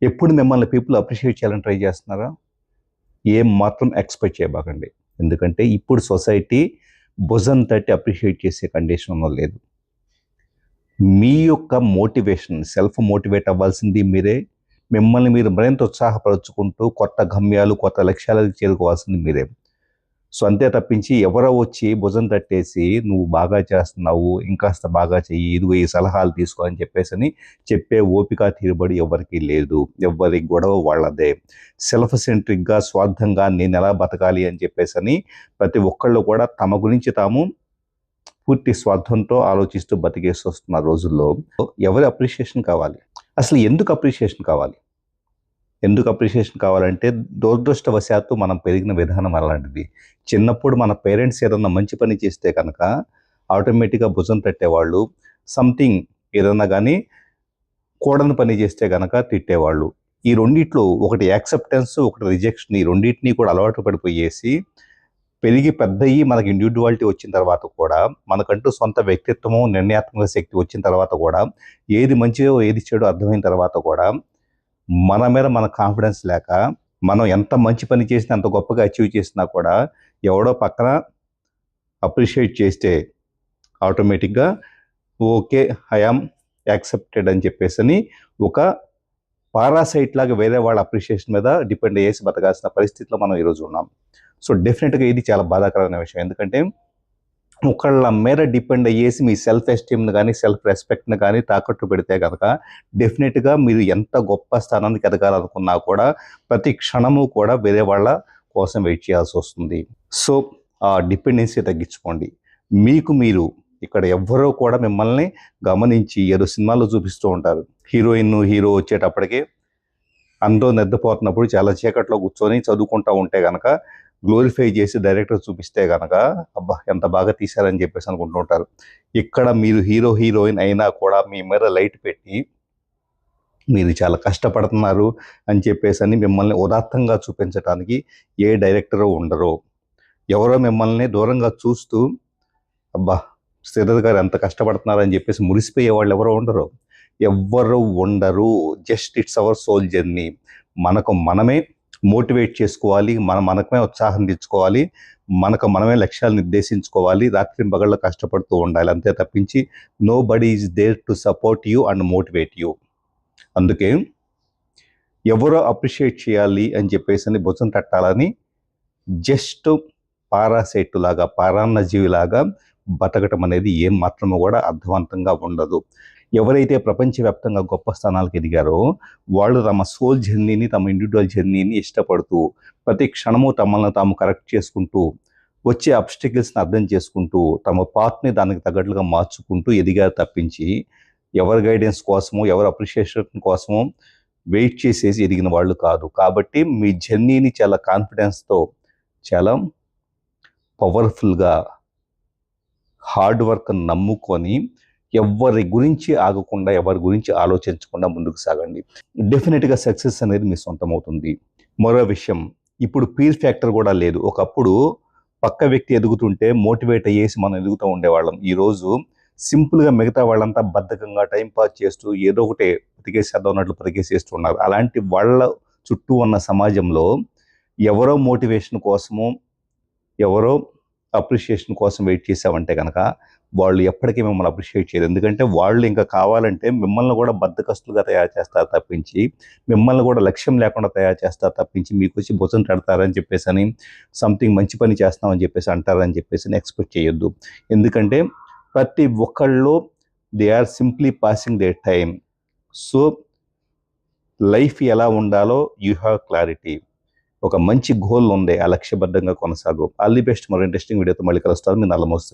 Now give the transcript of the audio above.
ఎప్పుడు మిమ్మల్ని people appreciate చేయాలని ట్రై చేస్తున్నారా? ఏం మాత్రం ఎక్స్‌పెక్ట్ చేయబాకండి. ఎందుకంటే ఇప్పుడు సొసైటీ భుజం తట్టి అప్రిషియేట్ చేసే కండిషన్‌లో లేదు. మీ యొక్క మోటివేషన్, సెల్ఫ్ మోటివేట్ అవ్వాల్సింది మీరే. మిమ్మల్ని మీరు మరింత ఉత్సాహపరుచుకుంటూ కొత్త గమ్యాలు, కొత్త లక్ష్యాలకు చేరుకోవాల్సింది మీరే. సో, అంతే తప్పించి ఎవరో వచ్చి భుజం తట్టేసి "నువ్వు బాగా చేస్తున్నావు, ఇంకాస్త బాగా చెయ్యి, ఇదిగో ఈ సలహాలు తీసుకో" అని చెప్పేసని చెప్పే ఓపిక, తీరుబడి ఎవ్వరికీ లేదు. ఎవ్వరి గొడవ వాళ్ళదే. సెల్ఫ్ సెంట్రిక్‌గా, స్వార్థంగా నేనెలా బతకాలి అని చెప్పేసని ప్రతి ఒక్కళ్ళు కూడా తమ గురించి తాము పూర్తి స్వార్థంతో ఆలోచిస్తూ బతికేసొస్తున్న రోజుల్లో ఎవరి అప్రిషియేషన్ కావాలి? అసలు ఎందుకు అప్రిషియేషన్ కావాలి? ఎందుకు అప్రిషియేషన్ కావాలంటే దురదృష్టవశాత్తు మనం పెరిగిన విధానం అలాంటిది. చిన్నప్పుడు మన పేరెంట్స్ ఏదన్నా మంచి పని చేస్తే కనుక ఆటోమేటిక్‌గా భుజం తట్టేవాళ్ళు. సంథింగ్ ఏదన్నా గానీ కూడని పని చేస్తే గనక తిట్టేవాళ్ళు. ఈ రెండిట్లో ఒకటి యాక్సెప్టెన్స్, ఒకటి రిజెక్షన్, ఈ రెండిటిని కూడా అలవాటు పడిపోయేసి పెరిగి పెద్దయ్యి మనకి ఇండివిడ్యువాలిటీ వచ్చిన తర్వాత కూడా మనకంటూ సొంత వ్యక్తిత్వము, నిర్ణయాత్మక శక్తి వచ్చిన తర్వాత కూడా ఏది మంచిదో, ఏది చెడో అర్థమైన తర్వాత కూడా మన మీద మన కాన్ఫిడెన్స్ లేక మనం ఎంత మంచి పని చేసినా, ఎంత గొప్పగా అచీవ్ చేసినా కూడా ఎవడో పక్కన అప్రిషియేట్ చేస్తే ఆటోమేటిక్‌గా ఓకే. ఐ యామ్ యాక్సెప్టెడ్ అని చెప్పేసని ఒక పారాసైట్ లాగా వేరే వాళ్ళ అప్రిషియేషన్ మీద డిపెండ్ అయ్యేసి బతకాల్సిన పరిస్థితిలో మనం ఈరోజు ఉన్నాం. సో, డెఫినెట్‌గా ఇది చాలా బాధాకరమైన విషయం. ఎందుకంటే ఒకళ్ళ మీద డిపెండ్ అయ్యేసి మీ సెల్ఫ్ ఎస్టీమ్‌ని గానీ, సెల్ఫ్ రెస్పెక్ట్‌ని గానీ తాకట్టు పెడితే గనక డెఫినెట్‌గా మీరు ఎంత గొప్ప స్థానానికి ఎదగాలనుకున్నా కూడా ప్రతి క్షణము కూడా వేరే వాళ్ళ కోసం వెయిట్ చేయాల్సొస్తుంది. సో, ఆ డిపెండెన్సీ తగ్గించుకోండి. మీకు మీరు ఇక్కడ ఎవ్వరో కూడా మిమ్మల్ని గమనించి ఏదో సినిమాల్లో చూపిస్తూ ఉంటారు. హీరోయిన్, హీరో వచ్చేటప్పటికి అందరూ నిద్రపోతున్నప్పుడు చాలా చీకట్లో కూర్చొని చదువుకుంటా ఉంటే గనక గ్లోరిఫై చేసి డైరెక్టర్ చూపిస్తే గనక అబ్బా! ఎంత బాగా తీశారని చెప్పేసి అనుకుంటూ ఉంటారు. ఇక్కడ మీరు హీరో, హీరోయిన్ అయినా కూడా మీ మీద లైట్ పెట్టి మీరు చాలా కష్టపడుతున్నారు అని చెప్పేసని మిమ్మల్ని ఉదాత్తంగా చూపించటానికి ఏ డైరెక్టరు ఉండరు. ఎవరో మిమ్మల్ని దూరంగా చూస్తూ అబ్బా! శ్రీధర్ గారు ఎంత కష్టపడుతున్నారని చెప్పేసి మురిసిపోయే వాళ్ళు ఎవరో ఉండరు. ఎవ్వరు ఉండరు. Just it's our soul journey. మనకు మనమే మోటివేట్ చేసుకోవాలి. మనకమే ఉత్సాహం తెచ్చుకోవాలి. మనకు మనమే లక్ష్యాలు నిర్దేశించుకోవాలి. రాత్రింబగళ్ళు కష్టపడుతూ ఉండాలి. అంతే తప్పించి nobody is there to support you and motivate you. అందుకే ఎవరో అప్రిషియేట్ చేయాలి అని చెప్పేసని భుజం తట్టాలని జస్ట్ పారాసైట్ లాగా, పరాన్నజీవిలాగా బతకటం అనేది ఏం మాత్రము కూడా అర్థవంతంగా ఉండదు. ఎవరైతే ప్రపంచవ్యాప్తంగా గొప్ప స్థానాలకు ఎదిగారో వాళ్ళు తమ సోల్ జర్నీని, తమ ఇండివిడ్యువల్ జర్నీని ఇష్టపడుతూ ప్రతి క్షణము తమల్ని తాము కరెక్ట్ చేసుకుంటూ వచ్చే అబ్స్టికల్స్ని అర్థం చేసుకుంటూ తమ పాత్ని దానికి తగ్గట్లుగా మార్చుకుంటూ ఎదిగారు తప్పించి ఎవరి గైడెన్స్ కోసమో, ఎవరి అప్రిషియేషన్ కోసమో వెయిట్ చేసేసి ఎదిగిన వాళ్ళు కాదు. కాబట్టి మీ జర్నీని చాలా కాన్ఫిడెన్స్‌తో, చాలా పవర్ఫుల్‌గా హార్డ్ వర్క్ నమ్ముకొని ఎవ్వరి గురించి ఆగకుండా, ఎవరి గురించి ఆలోచించకుండా ముందుకు సాగండి. డెఫినెట్‌గా సక్సెస్ అనేది మీ సొంతమవుతుంది. మరో విషయం, ఇప్పుడు పీర్ ఫ్యాక్టర్ కూడా లేదు. ఒకప్పుడు పక్క వ్యక్తి ఎదుగుతుంటే మోటివేట్ అయ్యేసి మనం ఎదుగుతూ ఉండేవాళ్ళం. ఈరోజు సింపుల్‌గా మిగతా వాళ్ళంతా బద్ధకంగా టైం పాస్ చేస్తూ ఏదో ఒకటి బతికేసేద్దాం అన్నట్లు బతికేసేస్తున్నారు. అలాంటి వాళ్ళ చుట్టూ ఉన్న సమాజంలో ఎవరో మోటివేషన్ కోసమో, ఎవరో అప్రిషియేషన్ కోసం వెయిట్ చేసామంటే కనుక వాళ్ళు ఎప్పటికీ మిమ్మల్ని అప్రిషియేట్ చేయరు. ఎందుకంటే వాళ్ళు ఇంకా కావాలంటే మిమ్మల్ని కూడా బద్ధకస్తులుగా తయారు చేస్తారు తప్పించి, మిమ్మల్ని కూడా లక్ష్యం లేకుండా తయారు చేస్తారు తప్పించి, మీకు వచ్చి భుజం తడతారని చెప్పేసని, సంథింగ్ మంచి పని చేస్తున్నామని చెప్పేసి అంటారని చెప్పేసి ఎక్స్పెక్ట్ చేయొద్దు. ఎందుకంటే ప్రతి ఒక్కళ్ళు they are simply passing their time. So, life ఎలా ఉండాలో యూ హ్యావ్ క్లారిటీ. ఒక మంచి గోల్ ఉంది. ఆ లక్ష్యబద్ధంగా కొనసాగు. All the best. మరో ఇంట్రెస్టింగ్ వీడియోతో మళ్ళీ కలుస్తాను. మీ నల్లమోస్తూ